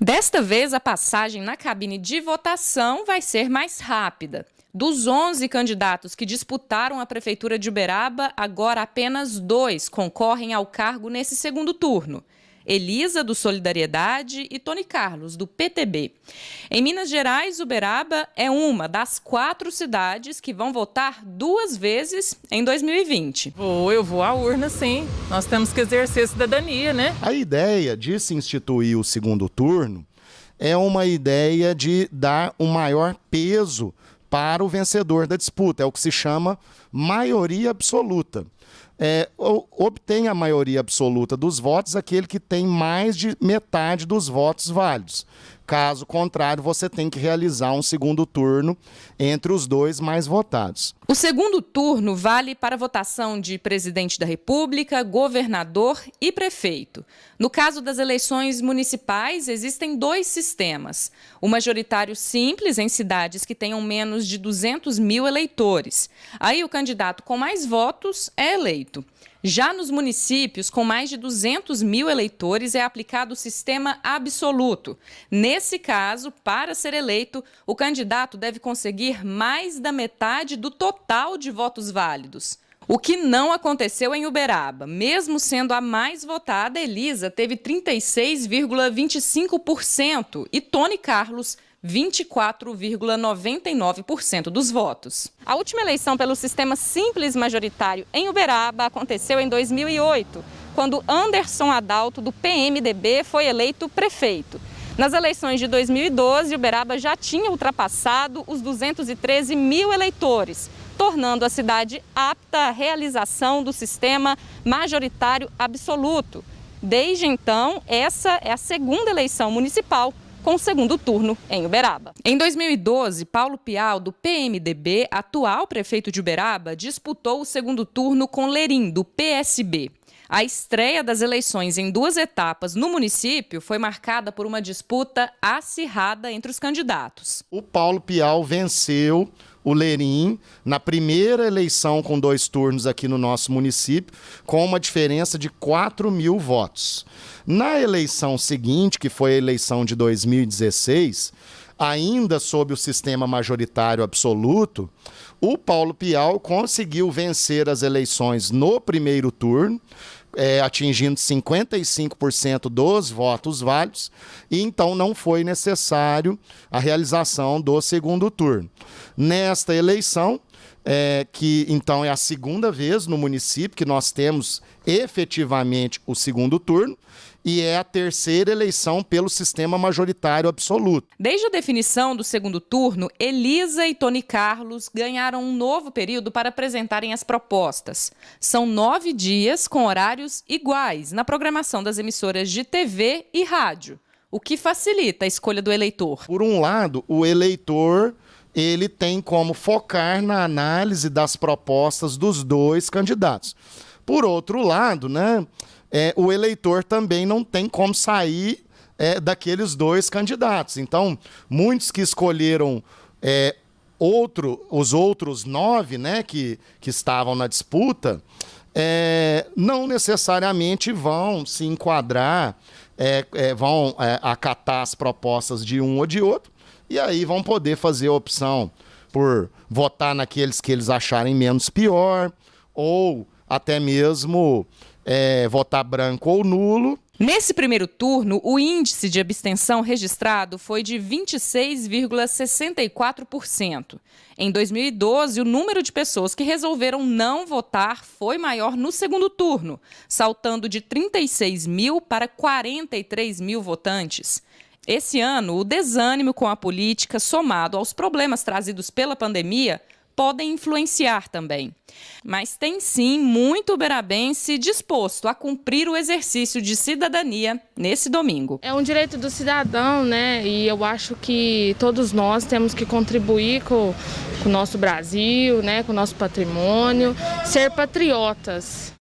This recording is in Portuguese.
Desta vez, a passagem na cabine de votação vai ser mais rápida. Dos 11 candidatos que disputaram a Prefeitura de Uberaba, agora apenas 2 concorrem ao cargo nesse segundo turno. Elisa, do Solidariedade, e Tony Carlos, do PTB. Em Minas Gerais, Uberaba é uma das 4 cidades que vão votar 2 vezes em 2020. Eu vou à urna, sim. Nós temos que exercer cidadania, né? A ideia de se instituir o segundo turno é uma ideia de dar um maior peso para o vencedor da disputa. É o que se chama maioria absoluta. Obtém a maioria absoluta dos votos aquele que tem mais de metade dos votos válidos. Caso contrário, você tem que realizar um segundo turno entre os 2 mais votados. O segundo turno vale para a votação de presidente da República, governador e prefeito. No caso das eleições municipais, existem 2 sistemas. O majoritário simples em cidades que tenham menos de 200 mil eleitores. Aí o candidato com mais votos é eleito. Já nos municípios com mais de 200 mil eleitores é aplicado o sistema absoluto. Nesse caso, para ser eleito, o candidato deve conseguir mais da metade do total de votos válidos. O que não aconteceu em Uberaba. Mesmo sendo a mais votada, Elisa teve 36,25% e Tony Carlos 24,99% dos votos. A última eleição pelo sistema simples majoritário em Uberaba aconteceu em 2008, quando Anderson Adalto, do PMDB, foi eleito prefeito. Nas eleições de 2012, Uberaba já tinha ultrapassado os 213 mil eleitores, tornando a cidade apta à realização do sistema majoritário absoluto. Desde então, essa é a segunda eleição municipal com o segundo turno em Uberaba. Em 2012, Paulo Pial, do PMDB, atual prefeito de Uberaba, disputou o segundo turno com Lerim, do PSB. A estreia das eleições em 2 etapas no município foi marcada por uma disputa acirrada entre os candidatos. O Paulo Pial venceu o Lerim na primeira eleição com 2 turnos aqui no nosso município, com uma diferença de 4 mil votos. Na eleição seguinte, que foi a eleição de 2016, ainda sob o sistema majoritário absoluto, o Paulo Pial conseguiu vencer as eleições no primeiro turno, atingindo 55% dos votos válidos, e então não foi necessário a realização do segundo turno. Nesta eleição, que então é a segunda vez no município que nós temos efetivamente o segundo turno, e é a terceira eleição pelo sistema majoritário absoluto. Desde a definição do segundo turno, Elisa e Tony Carlos ganharam um novo período para apresentarem as propostas. São 9 dias com horários iguais na programação das emissoras de TV e rádio, o que facilita a escolha do eleitor. Por um lado, o eleitor ele tem como focar na análise das propostas dos 2 candidatos. Por outro lado, o eleitor também não tem como sair daqueles 2 candidatos. Então, muitos que escolheram os outros 9 que estavam na disputa, não necessariamente vão se enquadrar, vão acatar as propostas de um ou de outro, e aí vão poder fazer a opção por votar naqueles que eles acharem menos pior, ou até mesmo votar branco ou nulo. Nesse primeiro turno, o índice de abstenção registrado foi de 26,64%. Em 2012, o número de pessoas que resolveram não votar foi maior no segundo turno, saltando de 36 mil para 43 mil votantes. Esse ano, o desânimo com a política, somado aos problemas trazidos pela pandemia, podem influenciar também. Mas tem sim muito uberabense disposto a cumprir o exercício de cidadania nesse domingo. É um direito do cidadão, E eu acho que todos nós temos que contribuir com o nosso Brasil, com o nosso patrimônio, ser patriotas.